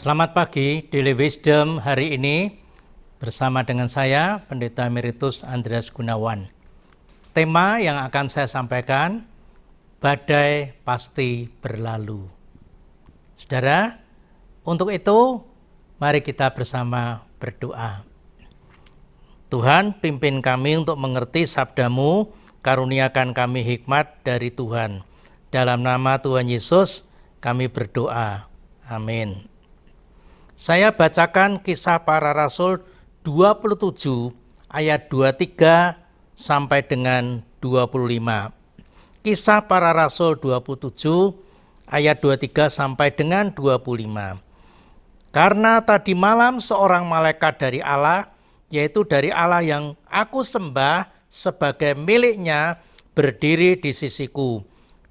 Selamat pagi, Daily Wisdom hari ini bersama dengan saya, Pendeta Emeritus Andreas Gunawan. Tema yang akan saya sampaikan, badai pasti berlalu. Saudara, untuk itu mari kita bersama berdoa. Tuhan, pimpin kami untuk mengerti sabda-Mu, karuniakan kami hikmat dari Tuhan. Dalam nama Tuhan Yesus kami berdoa. Amin. Saya bacakan Kisah Para Rasul 27 ayat 23 sampai dengan 25. Kisah Para Rasul 27 ayat 23 sampai dengan 25. Karena tadi malam seorang malaikat dari Allah, yaitu dari Allah yang aku sembah sebagai miliknya, berdiri di sisiku.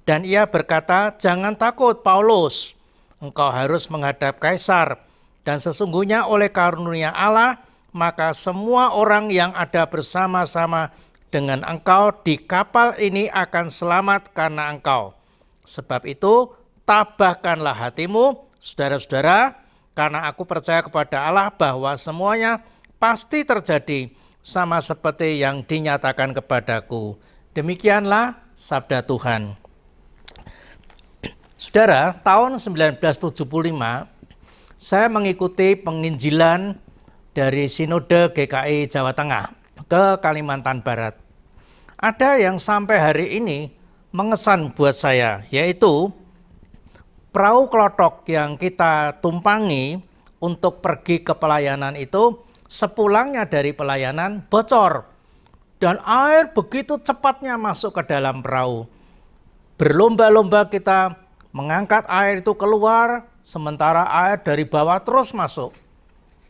Dan ia berkata, "Jangan takut Paulus, engkau harus menghadap Kaisar. Dan sesungguhnya oleh karunia Allah, maka semua orang yang ada bersama-sama dengan engkau di kapal ini akan selamat karena engkau. Sebab itu, tabahkanlah hatimu, saudara-saudara, karena aku percaya kepada Allah bahwa semuanya pasti terjadi sama seperti yang dinyatakan kepadaku." Demikianlah sabda Tuhan. Saudara, tahun 1975, saya mengikuti penginjilan dari Sinode GKI Jawa Tengah ke Kalimantan Barat. Ada yang sampai hari ini mengesan buat saya, yaitu perahu klotok yang kita tumpangi untuk pergi ke pelayanan itu sepulangnya dari pelayanan bocor. Dan air begitu cepatnya masuk ke dalam perahu. Berlomba-lomba kita mengangkat air itu keluar, sementara air dari bawah terus masuk.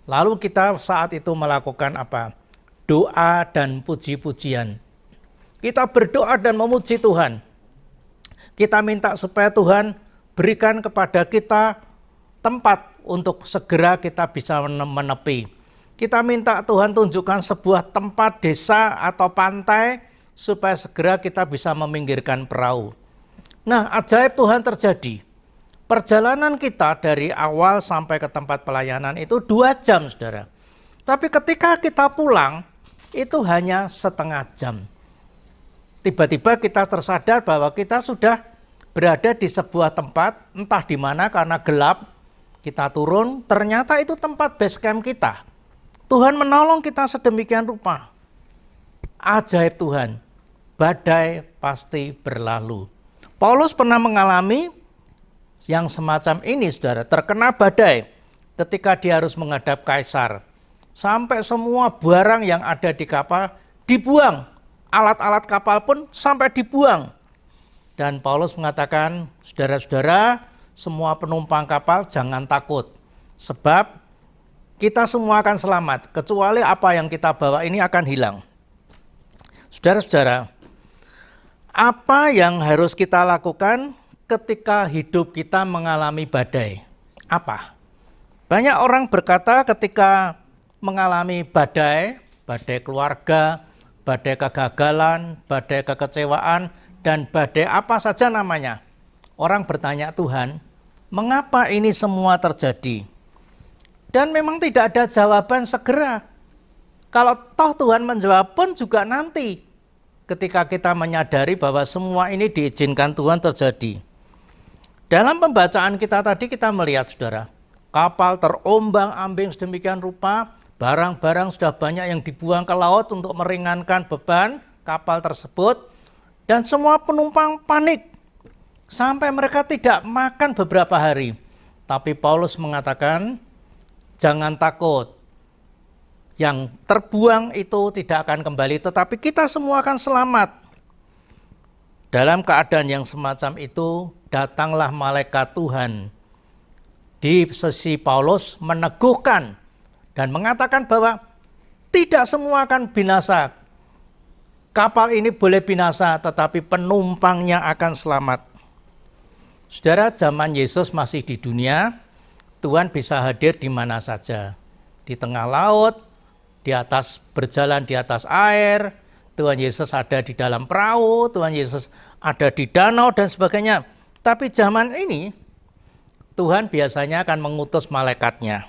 Lalu kita saat itu melakukan apa? Doa dan puji-pujian. Kita berdoa dan memuji Tuhan. Kita minta supaya Tuhan berikan kepada kita tempat untuk segera kita bisa menepi. Kita minta Tuhan tunjukkan sebuah tempat desa atau pantai supaya segera kita bisa meminggirkan perahu. Nah, ajaib Tuhan terjadi. Perjalanan kita dari awal sampai ke tempat pelayanan itu 2 jam, saudara. Tapi ketika kita pulang, itu hanya setengah jam. Tiba-tiba kita tersadar bahwa kita sudah berada di sebuah tempat, entah di mana karena gelap, kita turun, ternyata itu tempat base camp kita. Tuhan menolong kita sedemikian rupa. Ajaib Tuhan, badai pasti berlalu. Paulus pernah mengalami yang semacam ini, saudara, terkena badai ketika dia harus menghadap Kaisar. Sampai semua barang yang ada di kapal dibuang, alat-alat kapal pun sampai dibuang. Dan Paulus mengatakan, saudara-saudara, semua penumpang kapal jangan takut, sebab kita semua akan selamat, kecuali apa yang kita bawa ini akan hilang. Saudara-saudara, apa yang harus kita lakukan ketika hidup kita mengalami badai? Apa? Banyak orang berkata ketika mengalami badai, badai keluarga, badai kegagalan, badai kekecewaan, dan badai apa saja namanya. Orang bertanya, Tuhan, mengapa ini semua terjadi? Dan memang tidak ada jawaban segera. Kalau toh Tuhan menjawab pun juga nanti, ketika kita menyadari bahwa semua ini diizinkan Tuhan terjadi. Dalam pembacaan kita tadi kita melihat, saudara, kapal terombang-ambing sedemikian rupa, barang-barang sudah banyak yang dibuang ke laut untuk meringankan beban kapal tersebut, dan semua penumpang panik sampai mereka tidak makan beberapa hari. Tapi Paulus mengatakan, jangan takut, yang terbuang itu tidak akan kembali, tetapi kita semua akan selamat. Dalam keadaan yang semacam itu, datanglah malaikat Tuhan di sisi Paulus meneguhkan dan mengatakan bahwa tidak semua akan binasa. Kapal ini boleh binasa, tetapi penumpangnya akan selamat. Saudara, zaman Yesus masih di dunia, Tuhan bisa hadir di mana saja. Di tengah laut, di atas berjalan di atas air, Tuhan Yesus ada di dalam perahu, Tuhan Yesus ada di danau dan sebagainya. Tapi zaman ini Tuhan biasanya akan mengutus malaikatnya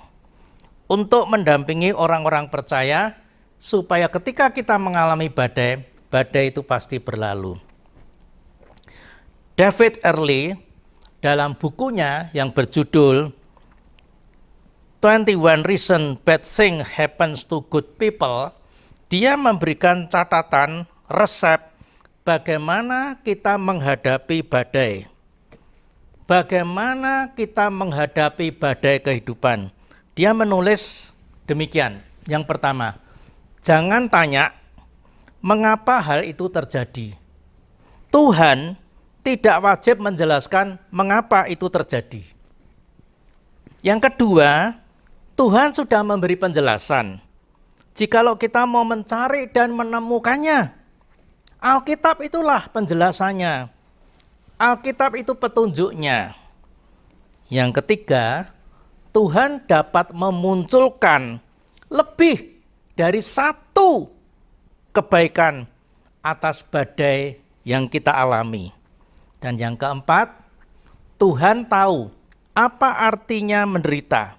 untuk mendampingi orang-orang percaya supaya ketika kita mengalami badai, badai itu pasti berlalu. David Early dalam bukunya yang berjudul 21 Reasons Bad Things Happens to Good People, dia memberikan catatan resep bagaimana kita menghadapi badai. Bagaimana kita menghadapi badai kehidupan. Dia menulis demikian. Yang pertama, jangan tanya mengapa hal itu terjadi. Tuhan tidak wajib menjelaskan mengapa itu terjadi. Yang kedua, Tuhan sudah memberi penjelasan. Jikalau kita mau mencari dan menemukannya, Alkitab itulah penjelasannya. Alkitab itu petunjuknya. Yang ketiga, Tuhan dapat memunculkan lebih dari satu kebaikan atas badai yang kita alami. Dan yang keempat, Tuhan tahu apa artinya menderita.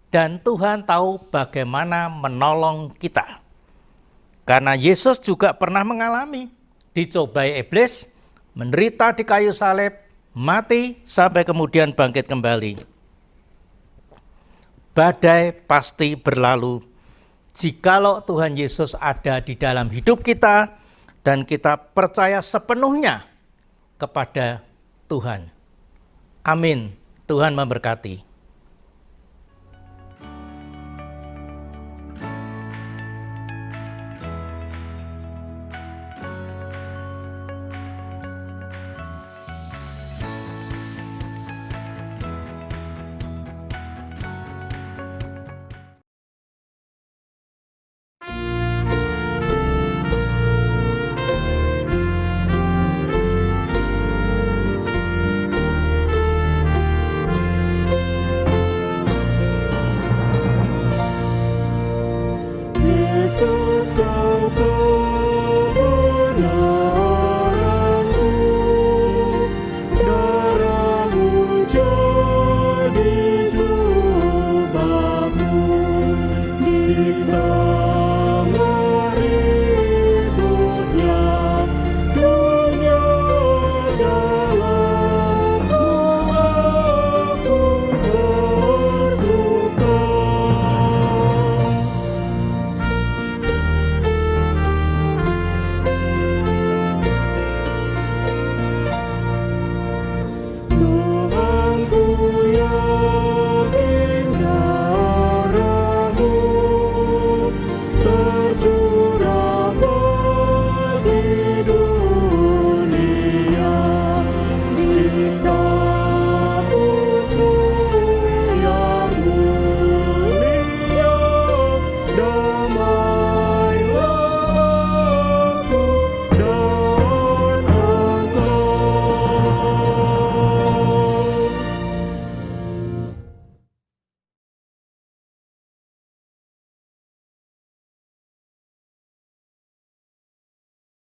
Dan Tuhan tahu bagaimana menolong kita. Karena Yesus juga pernah mengalami, dicobai iblis, menderita di kayu salib, mati, sampai kemudian bangkit kembali. Badai pasti berlalu jikalau Tuhan Yesus ada di dalam hidup kita dan kita percaya sepenuhnya kepada Tuhan. Amin. Tuhan memberkati.